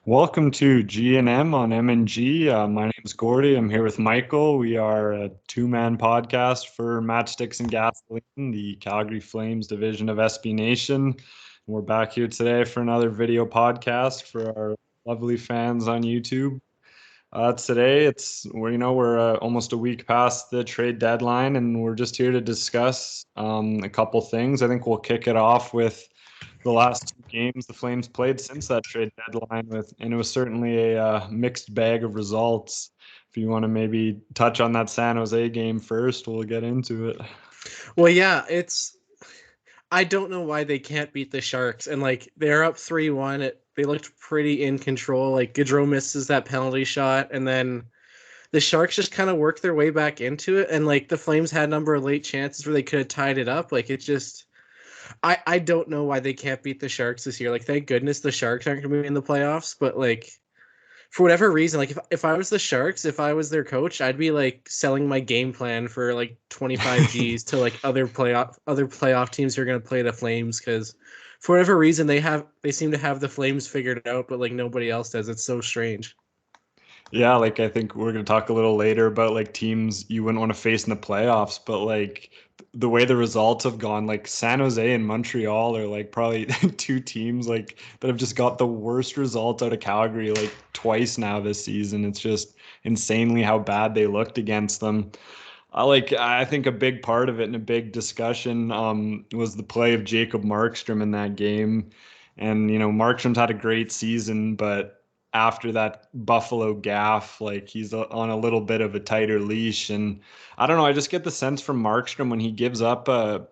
Welcome to G&M on M&G. My name is Gordie. I'm here with Michael. We are a two-man podcast for Matchsticks and Gasoline, the Calgary Flames division of SB Nation. We're back here today for another video podcast for our lovely fans on YouTube. Today we're almost a week past the trade deadline, and we're just here to discuss a couple things. I think we'll kick it off with the last two games the Flames played since that trade deadline and it was certainly a mixed bag of results. If you want to maybe touch on that San Jose game first, we'll get into it. Well, yeah, I don't know why they can't beat the Sharks. And they're up 3-1. They looked pretty in control. Like Gaudreau misses that penalty shot, and then the Sharks just kind of worked their way back into it. And the Flames had a number of late chances where they could have tied it up. I don't know why they can't beat the Sharks this year. Thank goodness the Sharks aren't going to be in the playoffs, but for whatever reason, if I was the Sharks, if I was their coach, I'd be selling my game plan for 25 G's to other playoff teams who are going to play the Flames, because for whatever reason they seem to have the Flames figured out, but nobody else does. It's so strange. Yeah, I think we're going to talk a little later about teams you wouldn't want to face in the playoffs, but the way the results have gone, San Jose and Montreal are probably two teams that have just got the worst results out of Calgary twice now this season. It's just insanely how bad they looked against them. I think a big part of it and a big discussion was the play of Jacob Markstrom in that game. And Markstrom's had a great season, but after that Buffalo gaff, he's on a little bit of a tighter leash. And I don't know, I just get the sense from Markstrom when he gives up a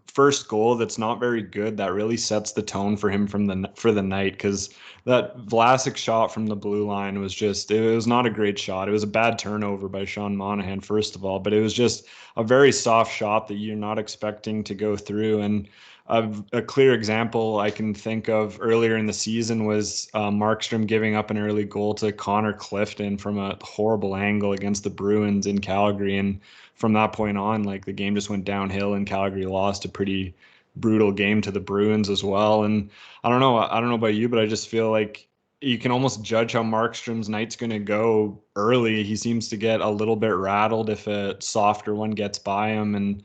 first goal that's not very good, that really sets the tone for him for the night. Because that Vlasic shot from the blue line was it was not a great shot. It was a bad turnover by Sean Monahan, first of all, but it was just a very soft shot that you're not expecting to go through. And a clear example I can think of earlier in the season was Markstrom giving up an early goal to Connor Clifton from a horrible angle against the Bruins in Calgary. And from that point on, the game just went downhill and Calgary lost a pretty brutal game to the Bruins as well. And I don't know about you, but I just feel like you can almost judge how Markstrom's night's going to go early. He seems to get a little bit rattled if a softer one gets by him. And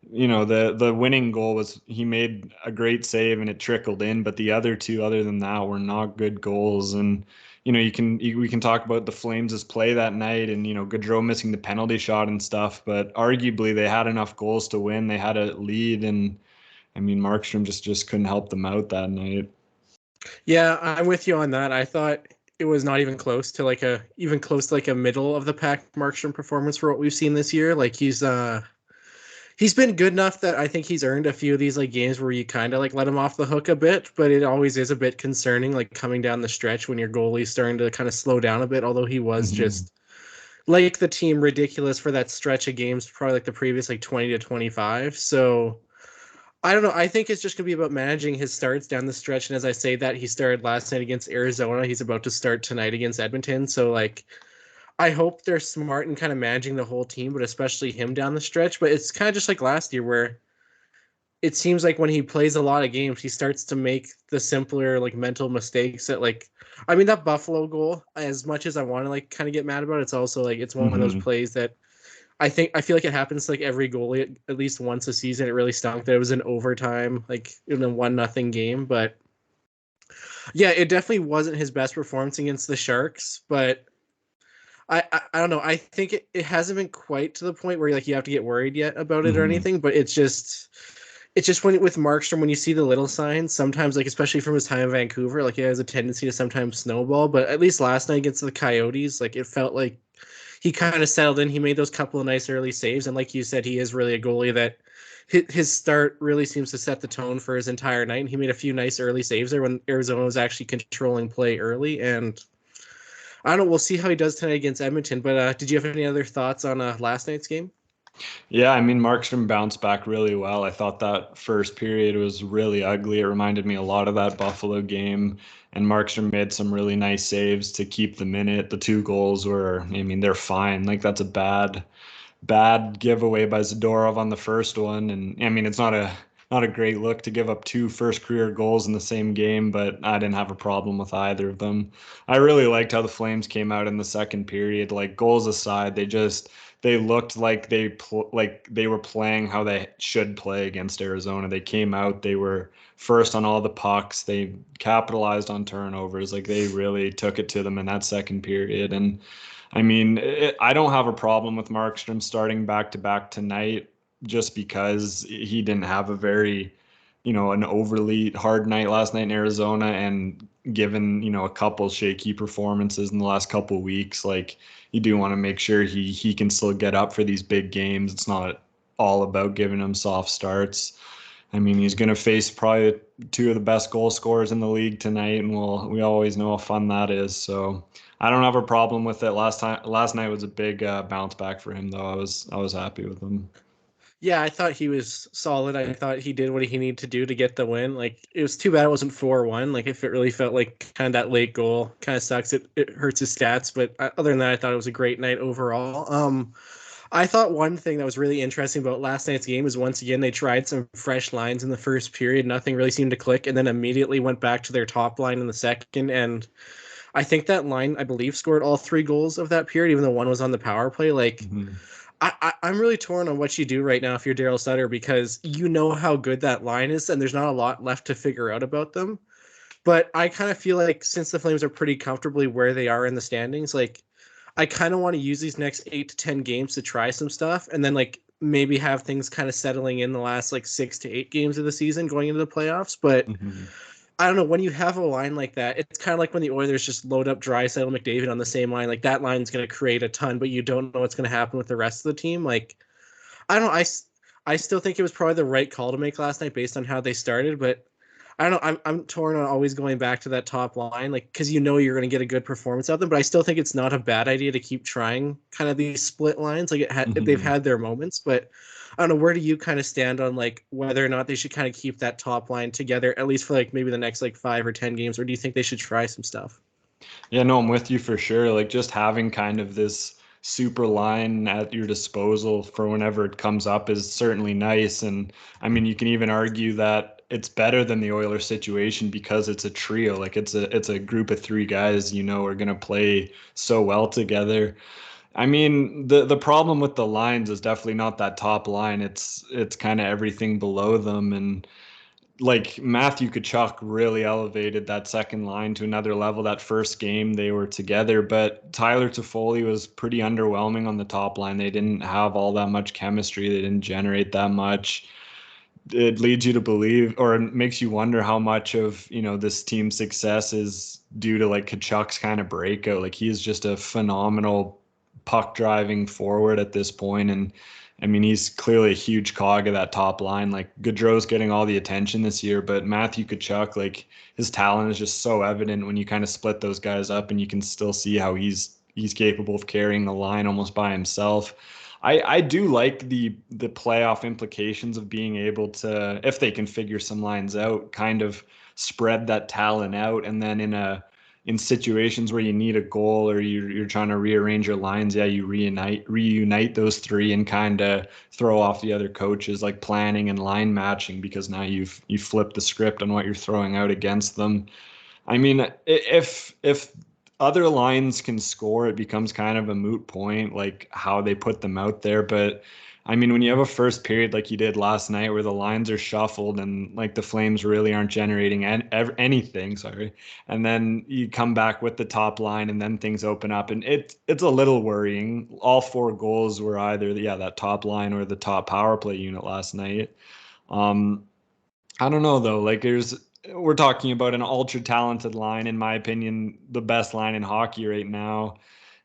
the winning goal was, he made a great save and it trickled in, but the other two, other than that, were not good goals. And we can talk about the Flames' play that night and Gaudreau missing the penalty shot and stuff, but arguably they had enough goals to win. They had a lead, and I mean Markstrom just couldn't help them out that night. Yeah, I'm with you on that. I thought it was not even close to a middle of the pack Markstrom performance for what we've seen this year. He's been good enough that I think he's earned a few of these games where you kind of let him off the hook a bit, but it always is a bit concerning coming down the stretch when your goalie's starting to kind of slow down a bit, although he was just the team ridiculous for that stretch of games, probably the previous 20 to 25. So I don't know. I think it's just going to be about managing his starts down the stretch. And as I say that, he started last night against Arizona. He's about to start tonight against Edmonton. So I hope they're smart and kind of managing the whole team, but especially him down the stretch. But it's kind of just like last year, where it seems like when he plays a lot of games, he starts to make the simpler mental mistakes that I mean, that Buffalo goal, as much as I want to kind of get mad about it, it's also it's one of those plays that I feel like it happens to every goalie at least once a season. It really stunk that it was an overtime, in a 1-0 game. But yeah, it definitely wasn't his best performance against the Sharks, but I don't know. I think it hasn't been quite to the point where you have to get worried yet about it or anything, but it's just when with Markstrom, when you see the little signs, sometimes especially from his time in Vancouver, he has a tendency to sometimes snowball. But at least last night against the Coyotes, it felt like he kind of settled in. He made those couple of nice early saves, and like you said, he is really a goalie that his start really seems to set the tone for his entire night. And he made a few nice early saves there when Arizona was actually controlling play early. And I don't know. We'll see how he does tonight against Edmonton. But did you have any other thoughts on last night's game? Yeah, I mean, Markstrom bounced back really well. I thought that first period was really ugly. It reminded me a lot of that Buffalo game, and Markstrom made some really nice saves to keep them in it. The two goals were, I mean, they're fine. That's a bad giveaway by Zadorov on the first one, and I mean, it's not a not a great look to give up two first career goals in the same game, but I didn't have a problem with either of them. I really liked how the Flames came out in the second period. Like goals aside, they looked like they were playing how they should play against Arizona. They came out, they were first on all the pucks. They capitalized on turnovers. Like they really took it to them in that second period. And I mean, I don't have a problem with Markstrom starting back to back tonight just because he didn't have a very, an overly hard night last night in Arizona. And given, a couple shaky performances in the last couple weeks, like you do want to make sure he can still get up for these big games. It's not all about giving him soft starts. I mean, he's going to face probably two of the best goal scorers in the league tonight, and we always know how fun that is. So I don't have a problem with it. Last night was a big bounce back for him, though. I was happy with him. Yeah, I thought he was solid. I thought he did what he needed to do to get the win. Like it was too bad it wasn't 4-1. Like if it really felt like kind of that late goal kind of sucks. It hurts his stats, but other than that, I thought it was a great night overall. I thought one thing that was really interesting about last night's game is once again they tried some fresh lines in the first period. Nothing really seemed to click, and then immediately went back to their top line in the second. And I think that line, I believe, scored all three goals of that period, even though one was on the power play. Like Mhm. I'm really torn on what you do right now if you're Daryl Sutter because you know how good that line is, and there's not a lot left to figure out about them. But I kind of feel like since the Flames are pretty comfortably where they are in the standings, like I kind of want to use these next 8 to 10 games to try some stuff, and then like maybe have things kind of settling in the last like 6 to 8 games of the season going into the playoffs. But Mhm. I don't know, when you have a line like that, it's kind of like when the Oilers just load up Draisaitl, McDavid on the same line. Like that line's going to create a ton, but you don't know what's going to happen with the rest of the team. Like I don't know, I still think it was probably the right call to make last night based on how they started, but I don't know. I'm torn on always going back to that top line, like because you know you're going to get a good performance out of them. But I still think it's not a bad idea to keep trying kind of these split lines. Like they've Mhm. had their moments, but I don't know. Where do you kind of stand on like whether or not they should kind of keep that top line together at least for like maybe the next like 5 or 10 games, or do you think they should try some stuff? Yeah, no, I'm with you for sure. Like just having kind of this super line at your disposal for whenever it comes up is certainly nice. And I mean, you can even argue that it's better than the Oilers situation because it's a trio. Like it's a group of three guys, are going to play so well together. I mean, the problem with the lines is definitely not that top line. It's kind of everything below them. And like Matthew Tkachuk really elevated that second line to another level. That first game they were together, but Tyler Toffoli was pretty underwhelming on the top line. They didn't have all that much chemistry. They didn't generate that much. It leads you to believe, or it makes you wonder how much of this team's success is due to like Tkachuk's kind of breakout. Like he is just a phenomenal puck driving forward at this point, and I mean, he's clearly a huge cog of that top line. Like Gaudreau's getting all the attention this year, but Matthew Tkachuk, like his talent is just so evident when you kind of split those guys up, and you can still see how he's capable of carrying the line almost by himself. I do like the playoff implications of being able to, if they can figure some lines out, kind of spread that talent out, and then in situations where you need a goal or you're trying to rearrange your lines, yeah, you reunite those three and kind of throw off the other coaches like planning and line matching because now you've flipped the script on what you're throwing out against them. I mean, if other lines can score, it becomes kind of a moot point, like how they put them out there. But I mean, when you have a first period like you did last night, where the lines are shuffled and like the Flames really aren't generating anything, sorry, and then you come back with the top line, and then things open up, and it's a little worrying. All four goals were either that top line or the top power play unit last night. Um, I don't know though. Like we're talking about an ultra talented line, in my opinion, the best line in hockey right now.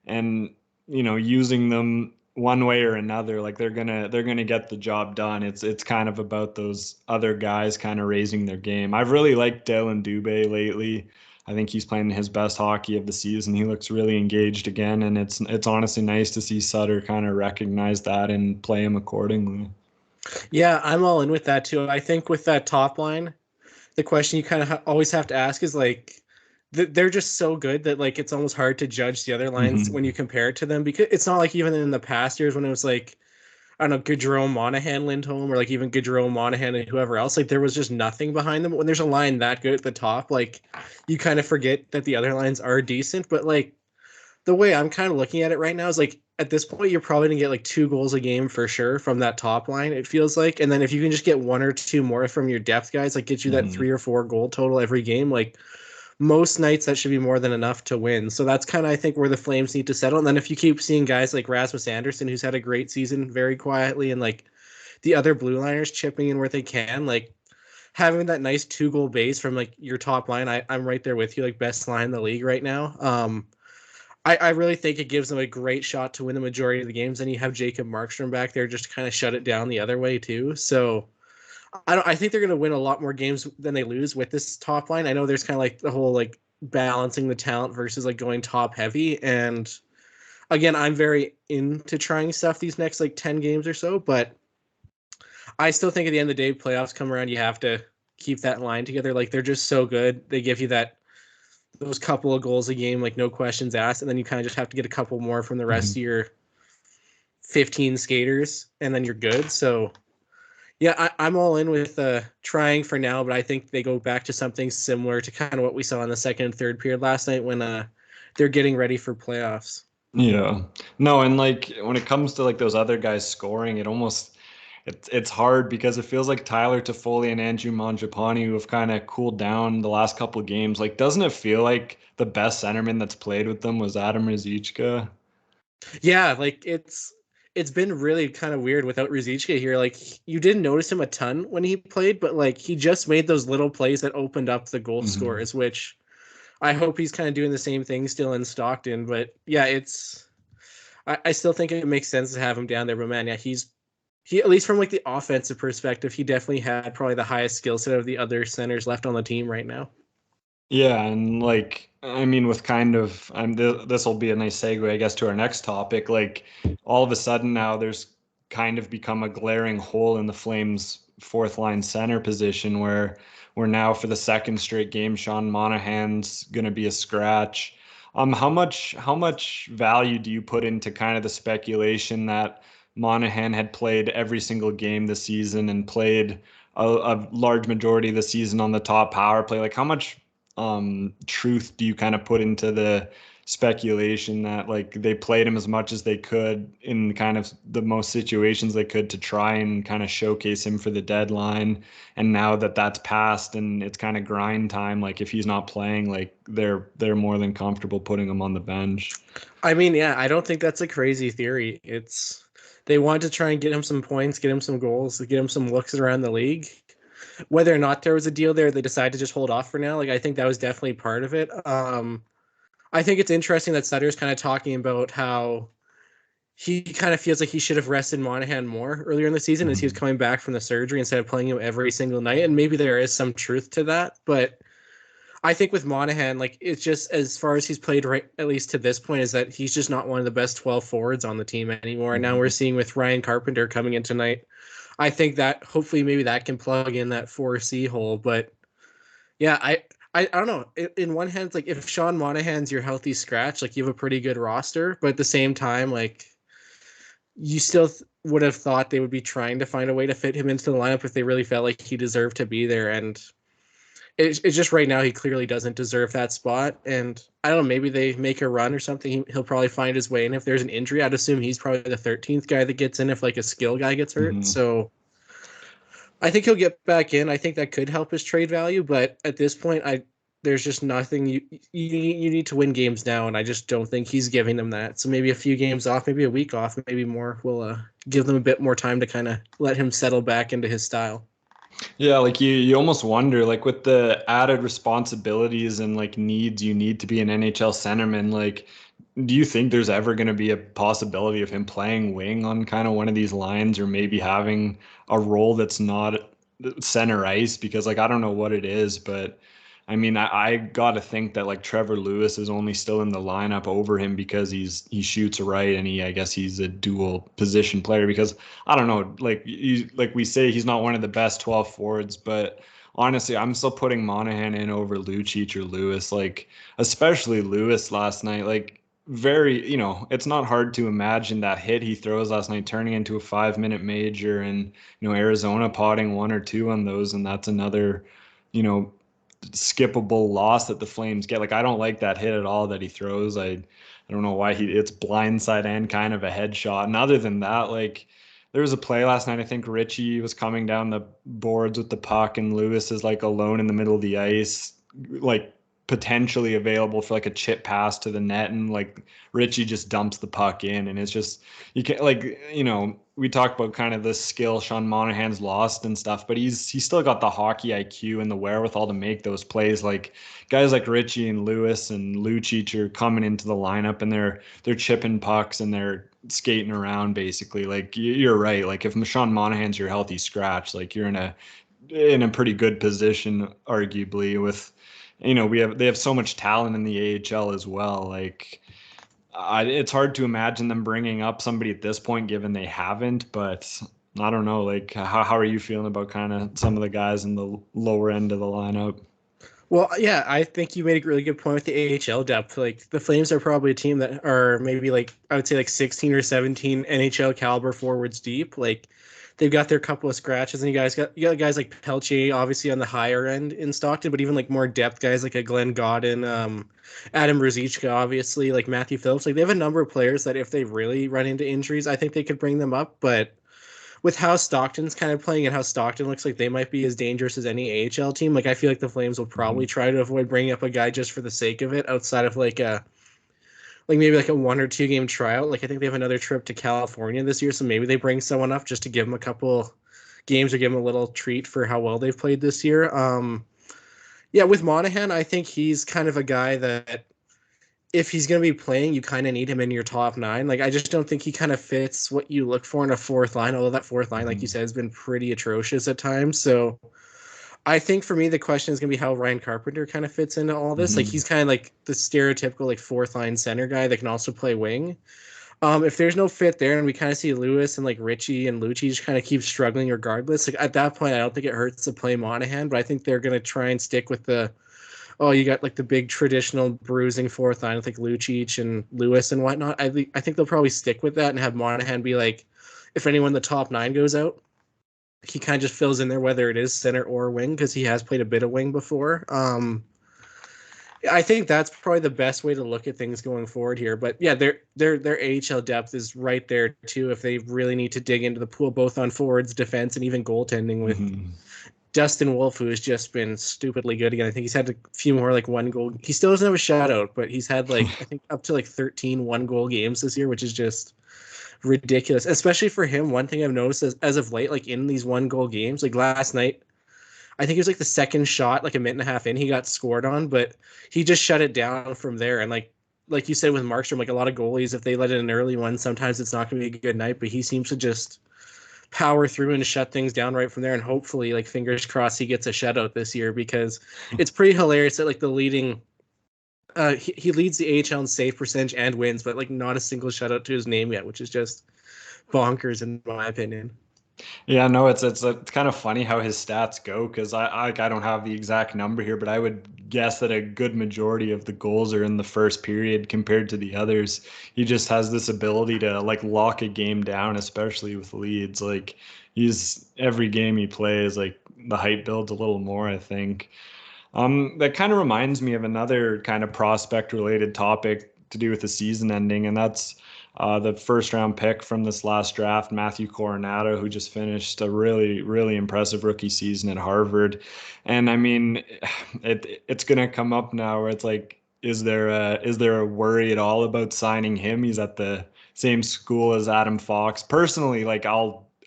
And using them one way or another, like they're gonna get the job done. It's kind of about those other guys kind of raising their game. I've really liked Dylan Dubé lately. I think he's playing his best hockey of the season. He looks really engaged again, and it's honestly nice to see Sutter kind of recognize that and play him accordingly. Yeah, I'm all in with that too. I think with that top line, the question you kind of always have to ask is like they're just so good that like it's almost hard to judge the other lines when Hmm. you compare it to them because it's not like even in the past years when it was like I don't know, Gaudreau, Monahan, Lindholm, or like even Gaudreau, Monahan, and whoever else. Like there was just nothing behind them. When there's a line that good at the top, like you kind of forget that the other lines are decent. But like the way I'm kind of looking at it right now is like at this point you're probably gonna get like 2 goals a game for sure from that top line. It feels like, and then if you can just get 1 or 2 more from your depth guys, like get you that Mhm. 3 or 4 goal total every game, like most nights that should be more than enough to win. So that's kind of I think where the Flames need to settle. And then if you keep seeing guys like Rasmus Anderson, who's had a great season very quietly, and like the other blue liners chipping in where they can, like having that nice 2 goal base from like your top line, I'm right there with you, like best line in the league right now. I really think it gives them a great shot to win the majority of the games. And you have Jacob Markstrom back there just to kind of shut it down the other way too. So I think they're going to win a lot more games than they lose with this top line. I know there's kind of like the whole like balancing the talent versus like going top heavy. And again, I'm very into trying stuff these next like 10 games or so, but I still think at the end of the day, playoffs come around, you have to keep that line together. Like they're just so good. They give you that those couple of goals a game, like no questions asked, and then you kind of just have to get a couple more from the rest Mhm. of your 15 skaters, and then you're good. So yeah, I'm all in with trying for now, but I think they go back to something similar to kind of what we saw in the second and third period last night when they're getting ready for playoffs. Yeah. No, and like when it comes to like those other guys scoring, it's hard because it feels like Tyler Toffoli and Andrew Mangiapane who have kind of cooled down the last couple of games. Like, doesn't it feel like the best centerman that's played with them was Adam Ruzicka? Yeah, like it's been really kind of weird without Ruzicka here. Like you didn't notice him a ton when he played, but like he just made those little plays that opened up the goal Hmm. scores, which I hope he's kind of doing the same thing still in Stockton. But yeah, I still think it makes sense to have him down there. But man, yeah, he at least from like the offensive perspective, he definitely had probably the highest skill set of the other centers left on the team right now. Yeah, and like I mean, with kind of this will be a nice segue, I guess, to our next topic. Like all of a sudden now, there's kind of become a glaring hole in the Flames' fourth line center position where we're now for the second straight game, Sean Monahan's going to be a scratch. How much value do you put into kind of the speculation that Monahan had played every single game this season and played a large majority of the season on the top power play? Like how much truth do you kind of put into the speculation that like they played him as much as they could in kind of the most situations they could to try and kind of showcase him for the deadline, and now that that's passed and it's kind of grind time, like if he's not playing, like they're more than comfortable putting him on the bench. I mean, yeah, I don't think that's a crazy theory. It's they want to try and get him some points, get him some goals, get him some looks around the league. Whether or not there was a deal there, they decided to just hold off for now. Like I think that was definitely part of it. I think it's interesting that Sutter's kind of talking about how he kind of feels like he should have rested Monahan more earlier in the season as he was Mhm. coming back from the surgery instead of playing him every single night. And maybe there is some truth to that, but I think with Monahan, like it's just as far as he's played right, at least to this point, is that he's just not one of the best 12 forwards on the team anymore. And now we're Mhm. seeing with Ryan Carpenter coming in tonight. I think that hopefully maybe that can plug in that 4C hole. But yeah, I don't know. In one hand, like if Sean Monahan's your healthy scratch, like you have a pretty good roster, but at the same time, like you still would have thought they would be trying to find a way to fit him into the lineup if they really felt like he deserved to be there. And it's just right now he clearly doesn't deserve that spot. And I don't know, maybe they make a run or something. He'll probably find his way in. If there's an injury, I'd assume he's probably the 13th guy that gets in if like a skill guy gets hurt. Mhm. So I think he'll get back in. I think that could help his trade value, but at this point, I there's just nothing you need to win games now, and I just don't think he's giving them that. So maybe a few games off, maybe a week off, maybe more will give them a bit more time to kind of let him settle back into his style. Yeah, like you almost wonder, like with the added responsibilities and like needs you need to be an NHL centerman, like do you think there's ever going to be a possibility of him playing wing on kind of one of these lines, or maybe having a role that's not center ice? Because like I don't know what it is, but I mean I got to think that like Trevor Lewis is only still in the lineup over him because he shoots right, and I guess he's a dual position player. Because I don't know, like we say, he's not one of the best 12 forwards, but honestly, I'm still putting Monahan in over Lucic or Lewis, like especially Lewis last night. Like very, it's not hard to imagine that hit he throws last night turning into a 5-minute major, and Arizona potting one or two on those, and that's another, you know, skippable loss that the Flames get. Like I don't like that hit at all that he throws. I don't know why it's blindside and kind of a headshot. And other than that, like there was a play last night. I think Richie was coming down the boards with the puck, and Lewis is like alone in the middle of the ice, like potentially available for like a chip pass to the net, and like Richie just dumps the puck in, and it's just you can't like we talk about kind of the skill Sean Monahan's lost and stuff, but he's still got the hockey IQ and the wherewithal to make those plays. Like guys like Richie and Lewis and Lucic are coming into the lineup, and they're chipping pucks and they're skating around basically. Like you're right. Like if Sean Monahan's your healthy scratch, like you're in a pretty good position, arguably, with they have so much talent in the AHL as well. Like it's hard to imagine them bringing up somebody at this point, given they haven't. But I don't know. Like how are you feeling about kind of some of the guys in the lower end of the lineup? Well, yeah, I think you made a really good point with the AHL depth. Like the Flames are probably a team that are maybe like I would say like 16 or 17 NHL caliber forwards deep. Like they've got their couple of scratches, and you got guys like Pelche obviously on the higher end in Stockton, but even like more depth guys like a Glenn Godden, Adam Ruzicka, obviously like Matthew Phillips. Like they have a number of players that if they really run into injuries, I think they could bring them up, but with how Stockton's kind of playing and how Stockton looks like they might be as dangerous as any AHL team, like I feel like the Flames will probably try to avoid bringing up a guy just for the sake of it, outside of like maybe like a 1 or 2 game tryout. Like I think they have another trip to California this year, so maybe they bring someone up just to give them a couple games or give them a little treat for how well they've played this year. Yeah, with Monahan, I think he's kind of a guy that if he's going to be playing, you kind of need him in your top nine. Like, I just don't think he kind of fits what you look for in a fourth line, although that fourth line, like you said, has been pretty atrocious at times. So I think for me, the question is going to be how Ryan Carpenter kind of fits into all this. Like, Mm-hmm. he's kind of like the stereotypical, like, fourth line center guy that can also play wing. If there's no fit there and we kind of see Lewis and like Richie and Lucci just kind of keep struggling regardless, like at that point, I don't think it hurts to play Monahan, but I think they're going to try and stick with you got like the big traditional bruising fourth line with like Lucic and Lewis and whatnot. I think they'll probably stick with that and have Monahan be like, if anyone in the top nine goes out, he kind of just fills in there whether it is center or wing because he has played a bit of wing before. I think that's probably the best way to look at things going forward here. But yeah, their AHL depth is right there too if they really need to dig into the pool, both on forwards, defense, and even goaltending with Mm-hmm. Dustin Wolf, who has just been stupidly good again. I think he's had a few more like 1 goal. He still doesn't have a shutout, but he's had like I think up to like 13 1 goal games this year, which is just ridiculous. Especially for him. One thing I've noticed as of late, like in these 1 goal games, like last night, I think it was like the second shot, like a minute and a half in, he got scored on, but he just shut it down from there. And like you said with Markstrom, like a lot of goalies, if they let in an early one, sometimes it's not going to be a good night. But he seems to just power through and shut things down right from there. And hopefully, like fingers crossed, he gets a shutout this year because it's pretty hilarious that like the leading. He leads the AHL in save percentage and wins, but like not a single shutout to his name yet, which is just bonkers in my opinion. Yeah, no, it's kind of funny how his stats go, because I don't have the exact number here, but I would guess that a good majority of the goals are in the first period compared to the others. He just has this ability to like lock a game down, especially with leads. Like he's every game he plays, like the hype builds a little more, I think. That kind of reminds me of another kind of prospect related topic to do with the season ending, and that's the first round pick from this last draft, Matthew Coronado, who just finished a really, really impressive rookie season at Harvard. And I mean, it's gonna come up now where it's like, is there a worry at all about signing him? He's at the same school as Adam Fox. Personally, like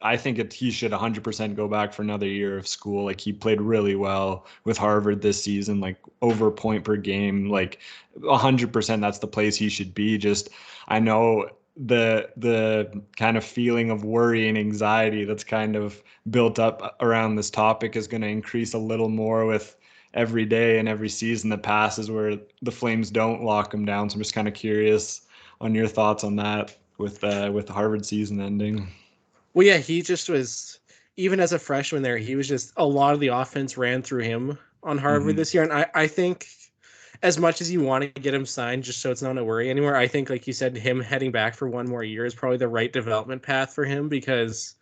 I think he should 100% go back for another year of school. Like he played really well with Harvard this season, like over a point per game, like 100% that's the place he should be. Just I know the kind of feeling of worry and anxiety that's kind of built up around this topic is going to increase a little more with every day and every season that passes where the Flames don't lock him down. So I'm just kind of curious on your thoughts on that with the Harvard season ending. Well, yeah, he just was even as a freshman there. He was just a lot of the offense ran through him on Harvard Hmm. this year, and I think as much as you want to get him signed just so it's not a worry anymore, I think, like you said, him heading back for one more year is probably the right development path for him because,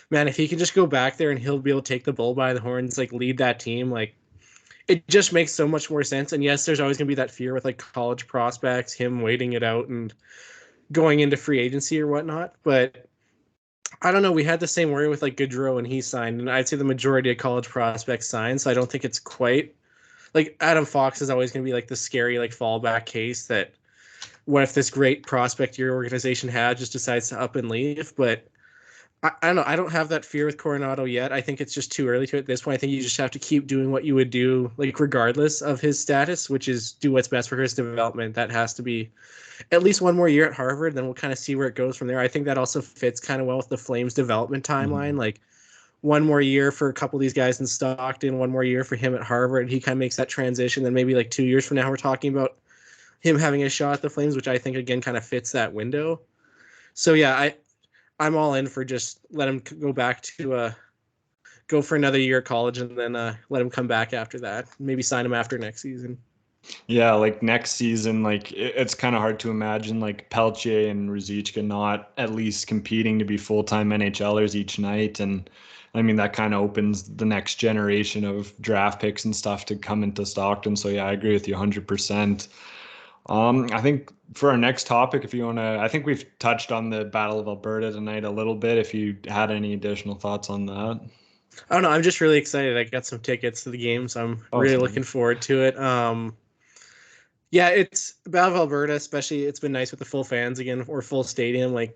man, if he can just go back there and he'll be able to take the bull by the horns, like lead that team, like it just makes so much more sense. And yes, there's always going to be that fear with like college prospects, him waiting it out and going into free agency or whatnot. But I don't know. We had the same worry with like Gaudreau when he signed, and I'd say the majority of college prospects signed. So I don't think it's quite like Adam Fox is always going to be like the scary like fallback case that what if this great prospect your organization had just decides to up and leave. But I don't know. I don't have that fear with Coronado yet. I think it's just too early to at this point. I think you just have to keep doing what you would do, like regardless of his status, which is do what's best for his development. That has to be at least one more year at Harvard. Then we'll kind of see where it goes from there. I think that also fits kind of well with the Flames development timeline. Mhm. Like one more year for a couple of these guys in Stockton, one more year for him at Harvard. He kind of makes that transition. Then maybe like 2 years from now, we're talking about him having a shot at the Flames, which I think again kind of fits that window. So yeah, I'm all in for just let him go back to go for another year at college and then let him come back after that. Maybe sign him after next season. Yeah, like next season, like it's kind of hard to imagine like Pelche and Ruzicka not at least competing to be full-time NHLers each night. And I mean, that kind of opens the next generation of draft picks and stuff to come into Stockton. So yeah, I agree with you 100%. I think for our next topic, if you want to, I think we've touched on the Battle of Alberta tonight a little bit. If you had any additional thoughts on that. I don't know. I'm just really excited. I got some tickets to the game, so I'm Oh, really sorry. looking forward to it. Yeah, it's Battle of Alberta, especially. It's been nice with the full fans again or full stadium. Like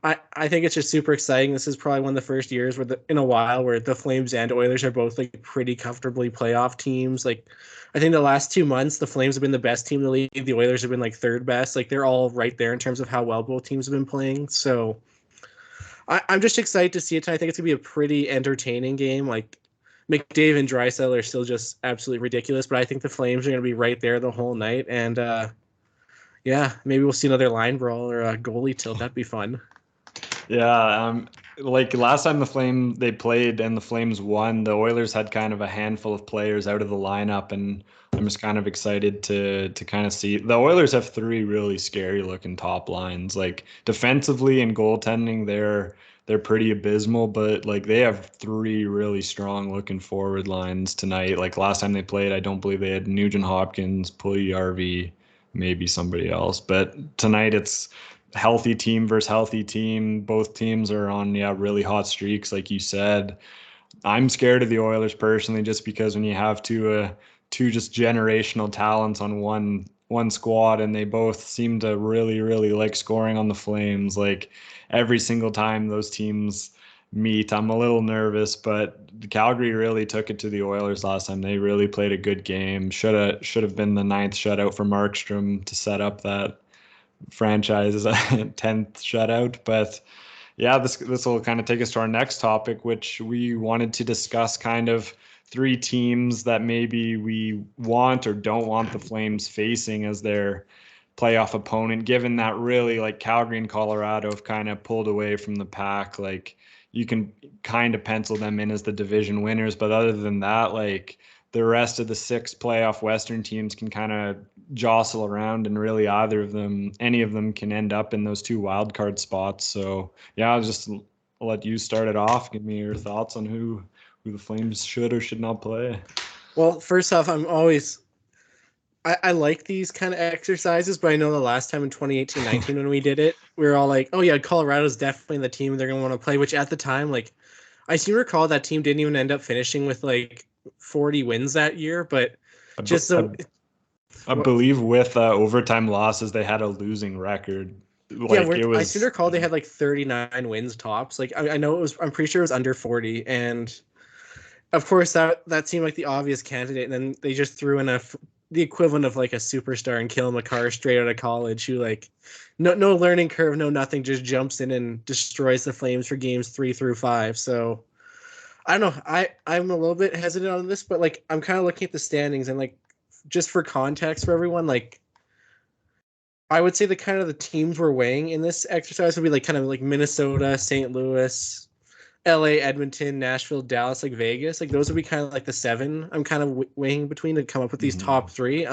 I think it's just super exciting. This is probably one of the first years where in a while where the Flames and Oilers are both like pretty comfortably playoff teams. Like I think the last 2 months the Flames have been the best team in the league. The Oilers have been like third best. Like they're all right there in terms of how well both teams have been playing. So I'm just excited to see it. I think it's gonna be a pretty entertaining game. Like McDavid and Draisaitl are still just absolutely ridiculous, but I think the Flames are gonna be right there the whole night. And yeah, maybe we'll see another line brawl or a goalie tilt. That'd be fun. Yeah, like last time they played and the Flames won, the Oilers had kind of a handful of players out of the lineup, and I'm just kind of excited to kind of see the Oilers have three really scary looking top lines. Like defensively and goaltending, they're pretty abysmal, but like they have three really strong looking forward lines tonight. Like last time they played, I don't believe they had Nugent Hopkins, Puljujärvi, maybe somebody else, but tonight it's healthy team versus healthy team. Both teams are on, yeah, really hot streaks, like you said. I'm scared of the Oilers personally, just because when you have two just generational talents on one squad, and they both seem to really like scoring on the Flames. Like every single time those teams meet, I'm a little nervous, but Calgary really took it to the Oilers last time. They really played a good game. Should have been the ninth shutout for Markstrom to set up that franchise's 10th shutout. But yeah, this will kind of take us to our next topic, which we wanted to discuss kind of three teams that maybe we want or don't want the Flames facing as their playoff opponent, given that really like Calgary and Colorado have kind of pulled away from the pack. Like you can kind of pencil them in as the division winners, but other than that, like the rest of the six playoff Western teams can kind of jostle around, and really any of them can end up in those two wild card spots. So yeah, I'll let you start it off. Give me your thoughts on who the Flames should or should not play. Well, first off, I like these kind of exercises, but I know the last time in 2018-19 when we did it, we were all like, oh yeah, Colorado's definitely the team they're gonna want to play, which at the time, like I seem to recall that team didn't even end up finishing with like 40 wins that year, but I, just b- I, so I believe with overtime losses, they had a losing record. yeah, Like it I seem to was, recall they had like 39 wins tops. Like I know it was, I'm pretty sure it was under 40, and of course that seemed like the obvious candidate, and then they just threw in the equivalent of like a superstar and Kale McCarr straight out of college, who like no learning curve, no nothing, just jumps in and destroys the Flames for games 3 through 5. So I don't know. I'm a little bit hesitant on this, but like I'm kind of looking at the standings and like just for context for everyone, like I would say the kind of the teams we're weighing in this exercise would be like kind of like Minnesota, St. Louis, LA, Edmonton, Nashville, Dallas, like Vegas. Like those would be kind of like the seven I'm kind of weighing between to come up with these top Mhm. three.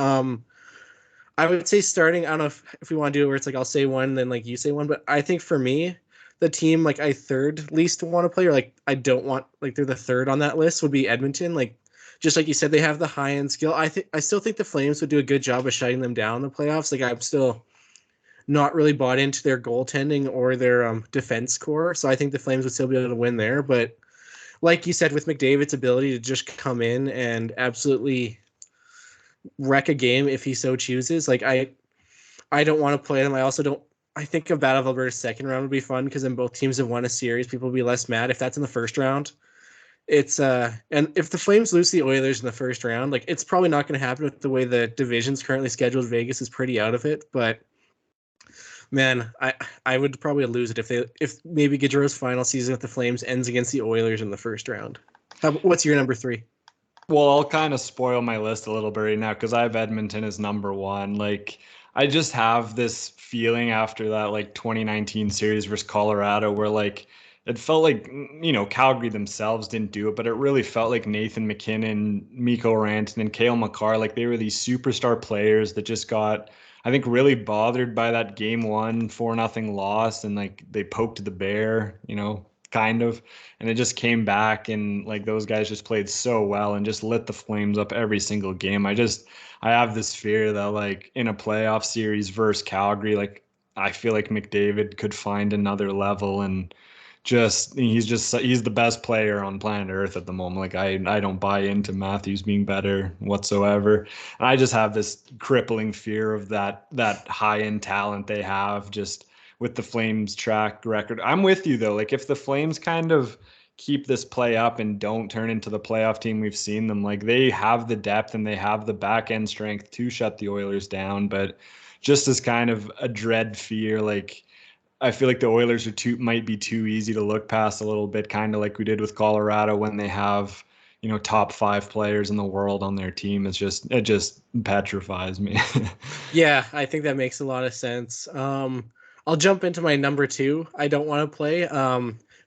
I would say starting, I don't know if we want to do it where it's like I'll say one, then like you say one, but I think for me, the team like I third least want to play, or like I don't want, like they're the third on that list, would be Edmonton. Like just like you said, they have the high end skill. I still think the Flames would do a good job of shutting them down in the playoffs. Like I'm still not really bought into their goaltending or their defense core, so I think the Flames would still be able to win there. But like you said, with McDavid's ability to just come in and absolutely wreck a game if he so chooses, like I don't want to play them. I also don't. I think a Battle of Alberta second round would be fun because then both teams have won a series. People will be less mad if that's in the first round. It's and if the Flames lose the Oilers in the first round, like it's probably not going to happen with the way the division's currently scheduled. Vegas is pretty out of it, but man, I would probably lose it if maybe Gaudreau's final season with the Flames ends against the Oilers in the first round. What's your number three? Well, I'll kind of spoil my list a little bit right now because I have Edmonton as number one. Like, I just have this feeling after that like 2019 series versus Colorado where like it felt like Calgary themselves didn't do it, but it really felt like Nathan McKinnon, Mikko Rantanen, and Cale Makar, like they were these superstar players that just got, I think, really bothered by that game one 4-0 loss, and like they poked the bear, kind of, and it just came back, and like those guys just played so well and just lit the Flames up every single game. I have this fear that like in a playoff series versus Calgary, like I feel like McDavid could find another level, and he's the best player on planet Earth at the moment. Like I don't buy into Matthews being better whatsoever. And I just have this crippling fear of that high end talent they have just with the Flames track record. I'm with you though. Like if the Flames kind of keep this play up and don't turn into the playoff team we've seen them, like they have the depth and they have the back end strength to shut the Oilers down, but just as kind of a dread fear, like I feel like the Oilers might be too easy to look past a little bit, kind of like we did with Colorado when they have, top five players in the world on their team. It just petrifies me. Yeah, I think that makes a lot of sense. I'll jump into my number two. I don't want to play.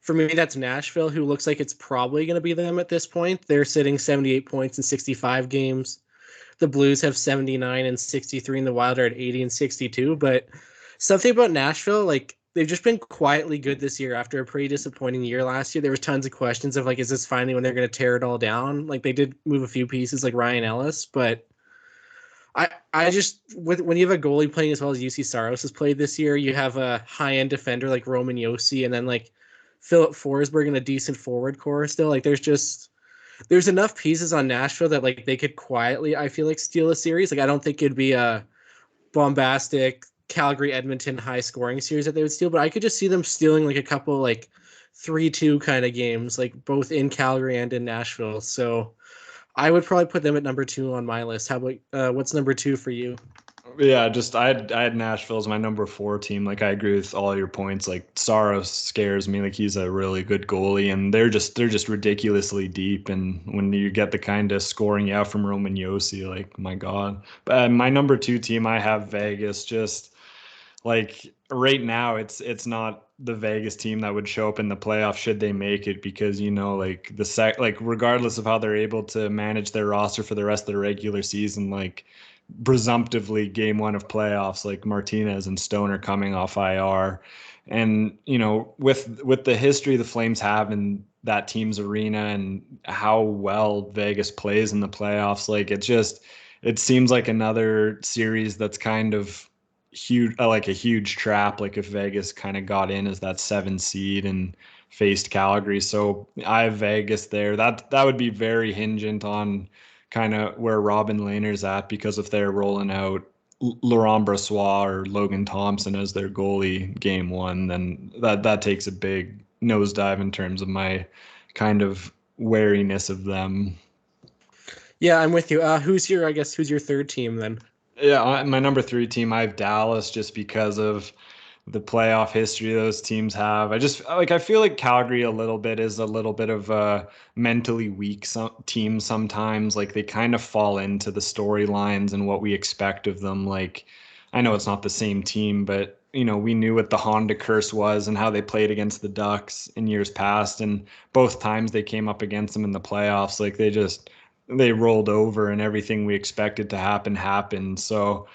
For me, that's Nashville, who looks like it's probably going to be them at this point. They're sitting 78 points in 65 games. The Blues have 79 and 63, and the Wild are at 80 and 62. But something about Nashville, like they've just been quietly good this year after a pretty disappointing year last year. There was tons of questions of like, is this finally when they're going to tear it all down? Like they did move a few pieces like Ryan Ellis, but I just when you have a goalie playing as well as UC Saros has played this year, you have a high end defender like Roman Yossi, and then like Philip Forsberg and a decent forward core still. Like there's enough pieces on Nashville that like they could quietly, I feel like, steal a series. Like I don't think it'd be a bombastic Calgary Edmonton high scoring series that they would steal, but I could just see them stealing like a couple like 3-2 kind of games, like both in Calgary and in Nashville. So I would probably put them at number two on my list. How about what's number two for you? Yeah, just I had Nashville as my number four team. Like I agree with all your points. Like Saros scares me. Like he's a really good goalie, and they're just ridiculously deep. And when you get the kind of scoring you have from Roman Yossi, like my God. But my number two team, I have Vegas. Just like right now, it's not the Vegas team that would show up in the playoffs should they make it, because like like regardless of how they're able to manage their roster for the rest of the regular season, like presumptively game one of playoffs, like Martinez and Stone are coming off IR. And, with the history the Flames have in that team's arena and how well Vegas plays in the playoffs, like it seems like another series that's kind of huge, like a huge trap. Like if Vegas kind of got in as that 7 seed and faced Calgary. So I have Vegas there. That would be very hingent on kind of where Robin Lehner's at, because if they're rolling out Laurent Brossoit or Logan Thompson as their goalie game one, then that takes a big nosedive in terms of my kind of wariness of them. Yeah, I'm with you. Who's your third team then? Yeah, my number three team, I have Dallas, just because of the playoff history those teams have. I feel like Calgary a little bit is a little bit of a mentally weak team sometimes. Like they kind of fall into the storylines and what we expect of them. Like I know it's not the same team, but we knew what the Honda curse was and how they played against the Ducks in years past. And both times they came up against them in the playoffs, like they rolled over and everything we expected to happen happened. So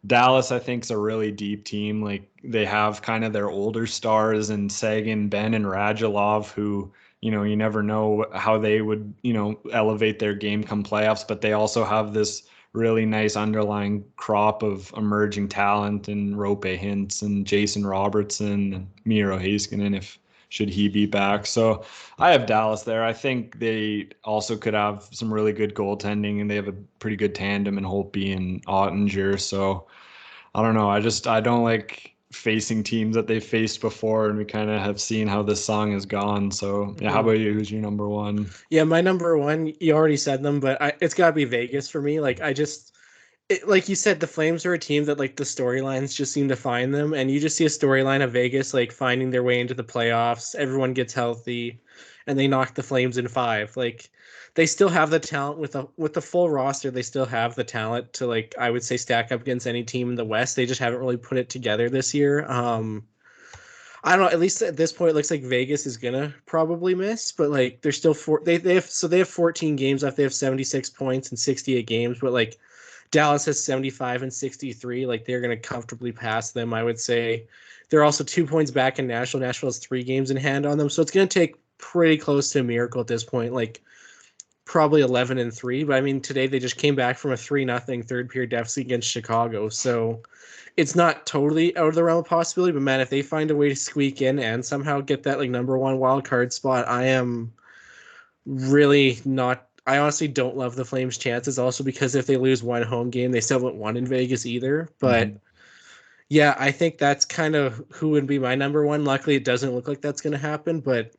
Dallas, I think, is a really deep team. Like they have kind of their older stars and Sagan, Ben, and Radulov, who, you never know how they would, elevate their game come playoffs, but they also have this really nice underlying crop of emerging talent and Rope Hintz and Jason Robertson and Miro Heiskanen if should he be back. So I have Dallas there. I think they also could have some really good goaltending, and they have a pretty good tandem in Holtby and Ottinger. So I don't know. I don't like facing teams that they've faced before, and we kind of have seen how this song has gone. So yeah, how Mhm. about you? Who's your number one? Yeah, my number one, you already said them, but it's got to be Vegas for me. Like you said, the Flames are a team that like the storylines just seem to find them, and you just see a storyline of Vegas like finding their way into the playoffs. Everyone gets healthy, and they knock the Flames in five. Like they still have the talent with the full roster. They still have the talent to like I would say stack up against any team in the West. They just haven't really put it together this year. I don't know. At least at this point, it looks like Vegas is gonna probably miss, but like they're still they have 14 games left. They have 76 points in 68 games, but like Dallas has 75 and 63. Like they're gonna comfortably pass them. I would say they're also 2 points back in Nashville. Nashville has 3 games in hand on them, so it's gonna take pretty close to a miracle at this point. Like probably 11-3. But I mean, today they just came back from a 3-0 third period deficit against Chicago, so it's not totally out of the realm of possibility, but man, if they find a way to squeak in and somehow get that like number one wild card spot, I am really not. I honestly don't love the Flames' chances. Also, because if they lose one home game, they still haven't won in Vegas either. But Mhm. yeah, I think that's kind of who would be my number one. Luckily, it doesn't look like that's going to happen. But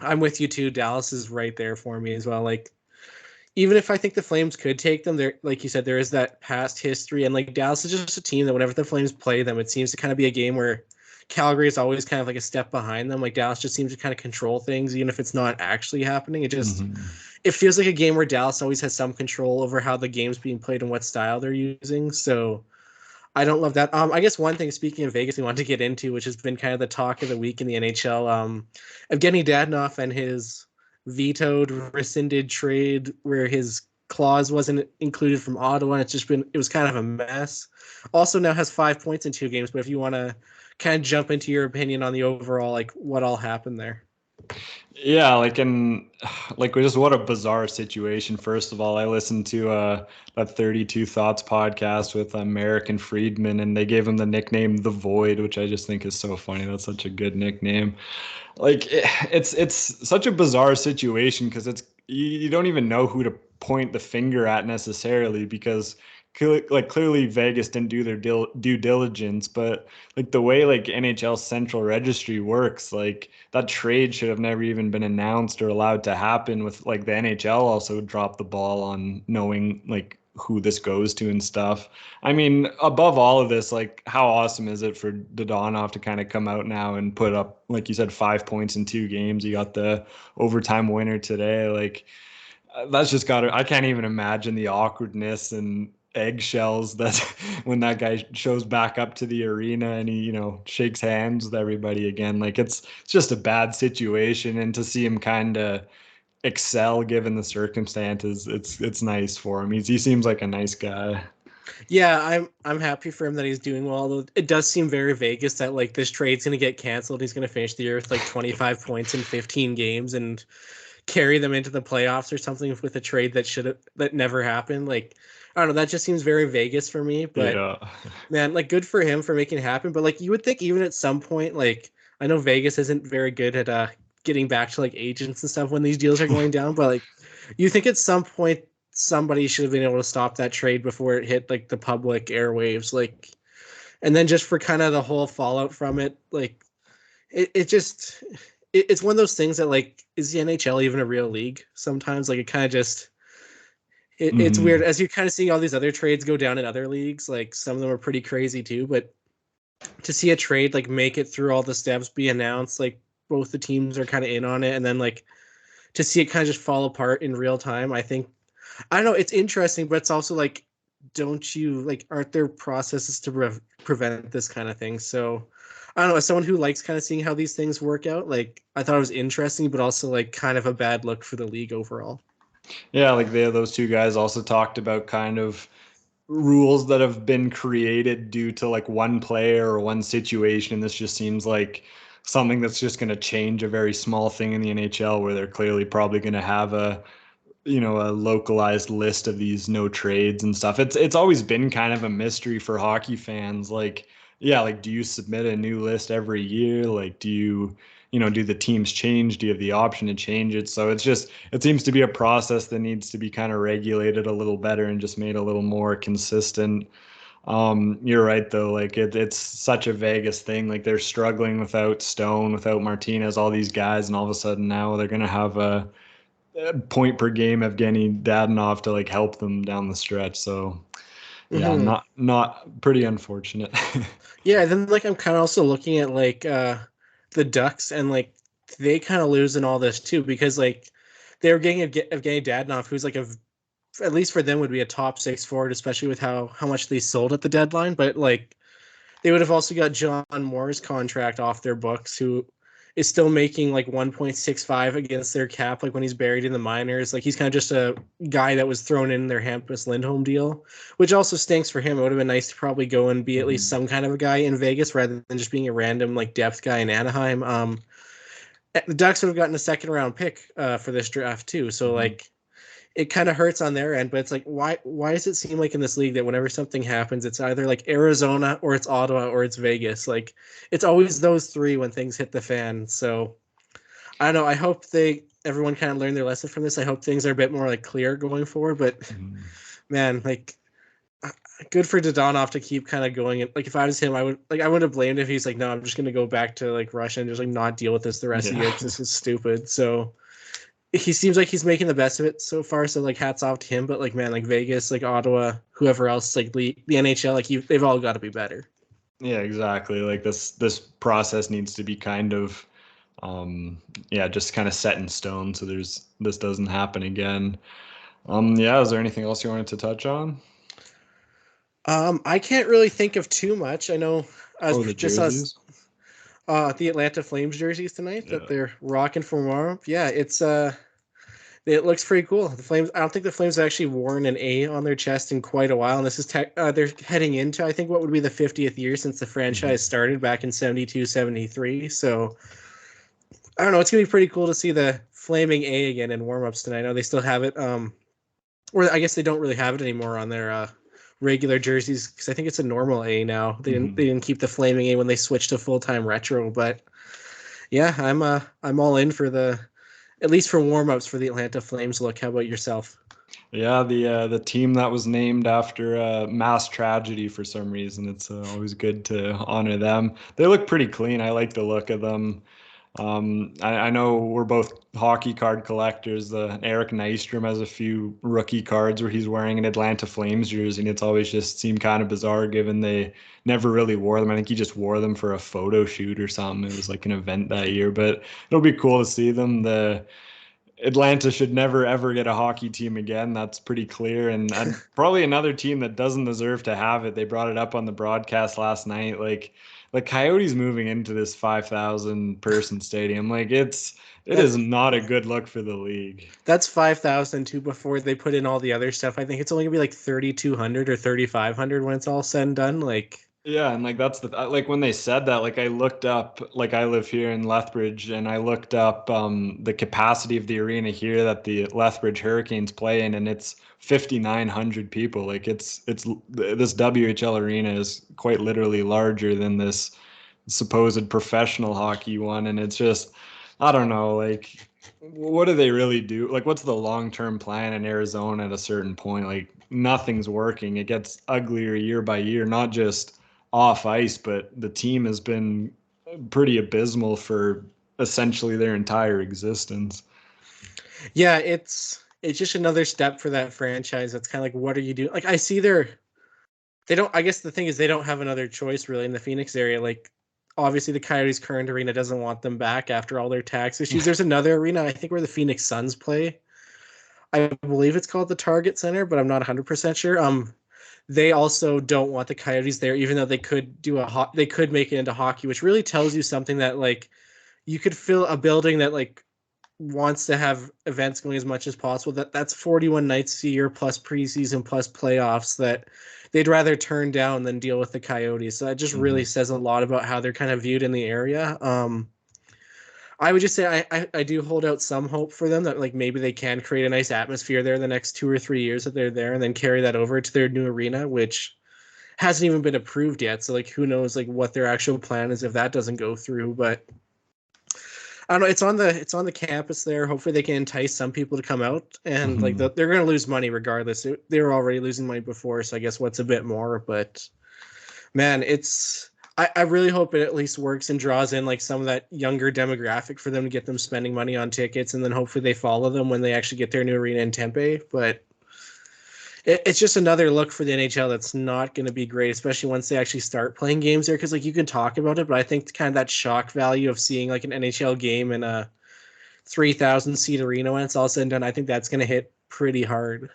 I'm with you too. Dallas is right there for me as well. Like even if I think the Flames could take them, there, like you said, there is that past history, and like Dallas is just a team that whenever the Flames play them, it seems to kind of be a game where Calgary is always kind of like a step behind them. Like Dallas just seems to kind of control things, even if it's not actually happening. Mhm. It feels like a game where Dallas always has some control over how the game's being played and what style they're using. So I don't love that. I guess one thing, speaking of Vegas, we want to get into, which has been kind of the talk of the week in the NHL, Evgeny Dadonov and his vetoed, rescinded trade where his clause wasn't included from Ottawa, and it was kind of a mess. Also now has 5 points in 2 games, but if you want to kind of jump into your opinion on the overall, like what all happened there. Yeah, like just what a bizarre situation. First of all, I listened to that 32 Thoughts podcast with American Friedman, and they gave him the nickname The Void, which I just think is so funny. That's such a good nickname. It's such a bizarre situation because you don't even know who to point the finger at necessarily because clearly Vegas didn't do their due diligence, but like the way like NHL Central Registry works, like that trade should have never even been announced or allowed to happen. With like the NHL also dropped the ball on knowing like who this goes to and stuff. I mean, above all of this, like how awesome is it for Dadonov to kind of come out now and put up, like you said, 5 points in 2 games. You got the overtime winner today. Like that's just got to, I can't even imagine the awkwardness and eggshells that when that guy shows back up to the arena and he, shakes hands with everybody again. Like it's just a bad situation. And to see him kind of excel given the circumstances, it's nice for him. He seems like a nice guy. Yeah, I'm happy for him that he's doing well. Although it does seem very Vegas that like this trade's gonna get canceled. He's gonna finish the year with like 25 points in 15 games and carry them into the playoffs or something with a trade that never happened. Like I don't know, that just seems very Vegas for me. But Yeah. man, like good for him for making it happen. But like you would think even at some point, like I know Vegas isn't very good at getting back to like agents and stuff when these deals are going down, but like you think at some point somebody should have been able to stop that trade before it hit like the public airwaves, like and then just for kind of the whole fallout from it, like it just it's one of those things that like is the NHL even a real league sometimes, like it kind of just it's weird Hmm. as you're kind of seeing all these other trades go down in other leagues, like some of them are pretty crazy too, but to see a trade like make it through all the steps, be announced, like both the teams are kind of in on it, and then like to see it kind of just fall apart in real time, I think I don't know, it's interesting, but it's also like don't you like, aren't there processes to prevent this kind of thing? So I don't know, as someone who likes kind of seeing how these things work out, like I thought it was interesting, but also like kind of a bad look for the league overall. Yeah, like those two guys also talked about kind of rules that have been created due to like one player or one situation. This just seems like something that's just going to change a very small thing in the NHL where they're clearly probably going to have a localized list of these no trades and stuff. It's always been kind of a mystery for hockey fans. Like, yeah, like do you submit a new list every year? Like, do the teams change? Do you have the option to change it? So it seems to be a process that needs to be kind of regulated a little better and just made a little more consistent. You're right though. Like it's such a Vegas thing. Like they're struggling without Stone, without Martinez, all these guys, and all of a sudden now they're gonna have a point per game Evgenii Dadonov to like help them down the stretch. So yeah, Hmm. not pretty unfortunate. Yeah, then like I'm kind of also looking at like the Ducks, and like they kind of lose in all this too, because like they were getting Evgeny Dadonov, who's like at least for them would be a top six forward, especially with how much they sold at the deadline. But like they would have also got John Moore's contract off their books, who is still making like 1.65 against their cap, like when he's buried in the minors. Like he's kind of just a guy that was thrown in their Hampus Lindholm deal, which also stinks for him. It would have been nice to probably go and be at least Mhm. some kind of a guy in Vegas rather than just being a random like depth guy in Anaheim. The Ducks would have gotten a second round pick for this draft too. So Mhm. like it kind of hurts on their end, but it's like why does it seem like in this league that whenever something happens, it's either like Arizona or it's Ottawa or it's Vegas. Like it's always those three when things hit the fan. So I don't know. I hope everyone kind of learned their lesson from this. I hope things are a bit more like clear going forward. But Mhm. man, like good for Dodonov to keep kind of going. And like if I was him, I would have blamed him if he's like, no, I'm just gonna go back to like Russia and just like not deal with this the rest of the Yeah. year because this is stupid. So he seems like he's making the best of it so far. So like hats off to him. But like man, like Vegas, like Ottawa, whoever else, like the NHL, like they've all got to be better. Yeah, exactly. Like this process needs to be kind of yeah, just kind of set in stone so this doesn't happen again. Yeah, is there anything else you wanted to touch on? I can't really think of too much. I know I was Oh, the just jerseys. the Atlanta Flames jerseys tonight that Yeah. they're rocking for tomorrow. Yeah, it looks pretty cool. The Flames. I don't think the Flames have actually worn an A on their chest in quite a while, and this is they're heading into I think what would be the 50th year since the franchise Mhm. started back in 72, 73. So I don't know. It's gonna be pretty cool to see the flaming A again in warmups tonight. I know they still have it, or I guess they don't really have it anymore on their regular jerseys because I think it's a normal A now. They Mhm. didn't keep the flaming A when they switched to full time retro. But yeah, I'm all in for the at least for warmups for the Atlanta Flames look. How about yourself? Yeah, the team that was named after a mass tragedy for some reason. It's always good to honor them. They look pretty clean. I like the look of them. I know we're both hockey card collectors. Eric Nystrom has a few rookie cards where he's wearing an Atlanta Flames jersey, and it's always just seemed kind of bizarre given they never really wore them. I think he just wore them for a photo shoot or something. It was like an event that year, but it'll be cool to see them. The Atlanta should never ever get a hockey team again. That's pretty clear. And probably another team that doesn't deserve to have it. They brought it up on the broadcast last night. Like Coyotes moving into this 5,000 person stadium. Like it is That not a good look for the league. that's 5,000 too before they put in all the other stuff. I think it's only gonna be like 3,200 or 3,500 when it's all said and done. Like Yeah, and like that's the like when they said that, like I looked up, like I live here in Lethbridge, and I looked up the capacity of the arena here that the Lethbridge Hurricanes play in, and it's 5,900 people. Like it's this WHL arena is quite literally larger than this supposed professional hockey one, and it's just I don't know, like what do they really do? Like what's the long-term plan in Arizona at a certain point? Like nothing's working. It gets uglier year by year, not just off ice, but the team has been pretty abysmal for essentially their entire existence. yeah, it's just another step for that franchise. That's kind of like what are you doing? Like I see they don't. I guess the thing is they don't have another choice really in the Phoenix area. Like obviously the Coyotes' current arena doesn't want them back after all their tax issues. There's another arena I think where the Phoenix Suns play. I believe it's called the Target Center, but I'm not 100% sure. they also don't want the Coyotes there, even though they could they could make it into hockey, which really tells you something that like you could fill a building that like wants to have events going as much as possible. That's 41 nights a year plus preseason plus playoffs that they'd rather turn down than deal with the Coyotes. So that just really says a lot about how they're kind of viewed in the area. I would just say I do hold out some hope for them that like maybe they can create a nice atmosphere there the next 2 or 3 years that they're there, and then carry that over to their new arena, which hasn't even been approved yet. So like who knows like what their actual plan is if that doesn't go through. But I don't know. It's on the campus there. Hopefully they can entice some people to come out, and like they're going to lose money regardless. They were already losing money before, so I guess what's a bit more. But man, I really hope it at least works and draws in like some of that younger demographic for them to get them spending money on tickets, and then hopefully they follow them when they actually get their new arena in Tempe. But it's just another look for the NHL that's not going to be great, especially once they actually start playing games there. Because like you can talk about it, but I think kind of that shock value of seeing like an NHL game in a 3,000 seat arena when it's all said and done, I think that's going to hit pretty hard.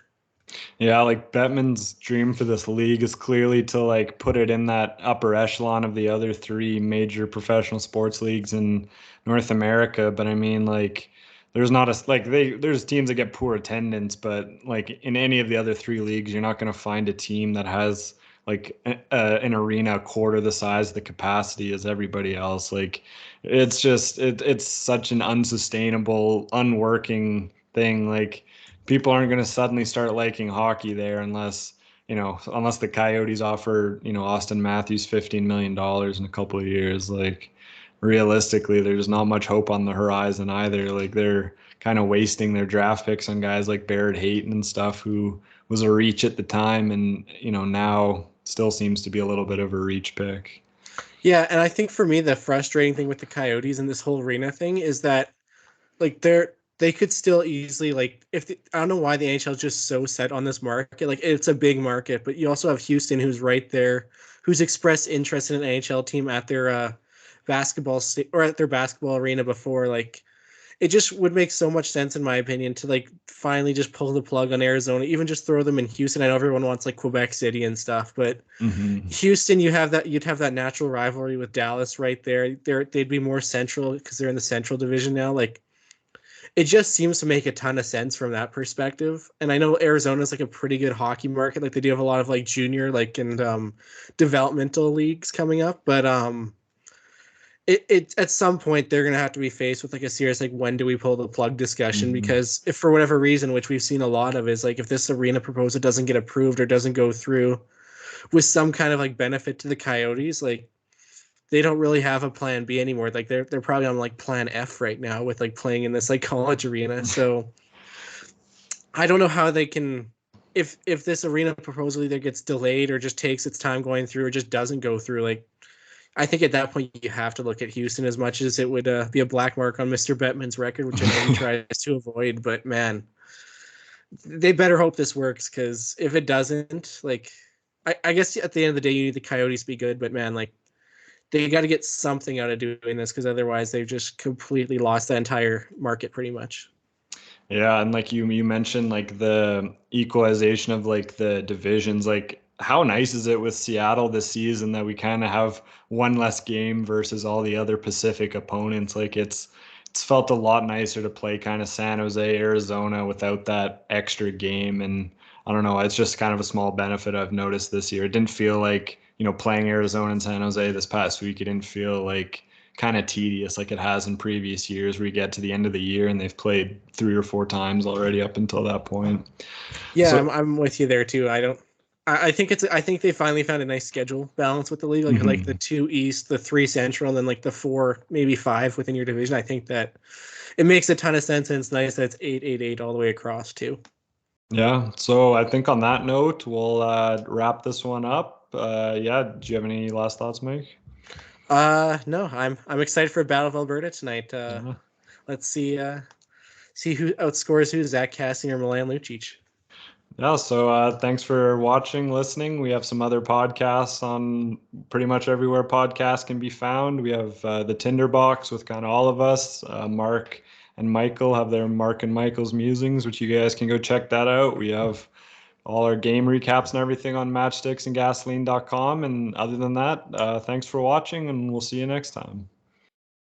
Yeah, like Bettman's dream for this league is clearly to like put it in that upper echelon of the other three major professional sports leagues in North America. But I mean, like, there's not a like there's teams that get poor attendance, but like in any of the other three leagues, you're not going to find a team that has like an arena a quarter the size, the capacity as everybody else. Like, it's just it's such an unsustainable, unworking thing. Like people aren't going to suddenly start liking hockey there unless the Coyotes offer, Austin Matthews $15 million in a couple of years. Like realistically, there's not much hope on the horizon either. Like they're kind of wasting their draft picks on guys like Barrett Hayton and stuff, who was a reach at the time and, now still seems to be a little bit of a reach pick. Yeah, and I think for me the frustrating thing with the Coyotes and this whole arena thing is that like they could still easily like I don't know why the NHL is just so set on this market. Like it's a big market, but you also have Houston who's right there, who's expressed interest in an NHL team at their or at their basketball arena before. Like it just would make so much sense in my opinion to like finally just pull the plug on Arizona, even just throw them in Houston. I know everyone wants like Quebec City and stuff, but Houston, you'd have that natural rivalry with Dallas right there. They'd be more central because they're in the Central Division now. Like it just seems to make a ton of sense from that perspective. And I know Arizona's like a pretty good hockey market. Like they do have a lot of like junior like and developmental leagues coming up, but it at some point they're gonna have to be faced with like a serious like when do we pull the plug discussion, because if for whatever reason, which we've seen a lot of, is like if this arena proposal doesn't get approved or doesn't go through with some kind of like benefit to the Coyotes, like they don't really have a plan B anymore. Like they're probably on like plan F right now with like playing in this like college arena. So I don't know how they can, if this arena proposal either gets delayed or just takes its time going through or just doesn't go through. Like I think at that point you have to look at Houston, as much as it would be a black mark on Mr. Bettman's record, which I know he tries to avoid. But man, they better hope this works, because if it doesn't, like I guess at the end of the day you need the Coyotes to be good, but man, like they got to get something out of doing this, because otherwise they've just completely lost the entire market pretty much. Yeah, and like you mentioned like the equalization of like the divisions, like how nice is it with Seattle this season that we kind of have one less game versus all the other Pacific opponents? Like it's felt a lot nicer to play kind of San Jose, Arizona without that extra game. And I don't know, it's just kind of a small benefit I've noticed this year. It didn't feel like, playing Arizona and San Jose this past week, it didn't feel like kind of tedious like it has in previous years, where you get to the end of the year and they've played 3 or 4 times already up until that point. Yeah, So, I'm with you there too. I think I think they finally found a nice schedule balance with the league, like the mhm. 2 East, the 3 Central, and then like the 4, maybe 5 within your division. I think that it makes a ton of sense, and it's nice that it's 8-8-8 all the way across too. Yeah. So I think on that note, we'll wrap this one up. Yeah. Do you have any last thoughts, Mike? No, I'm excited for Battle of Alberta tonight. Yeah. Let's see who outscores who, Zach Cassian or Milan Lucic. Yeah, so thanks for watching, listening. We have some other podcasts on pretty much everywhere podcasts can be found. We have the Tinderbox with kind of all of us. Mark and Michael have their Mark and Michael's Musings, which you guys can go check that out. We have all our game recaps and everything on matchsticks and gasoline.com. And other than that, thanks for watching, and we'll see you next time.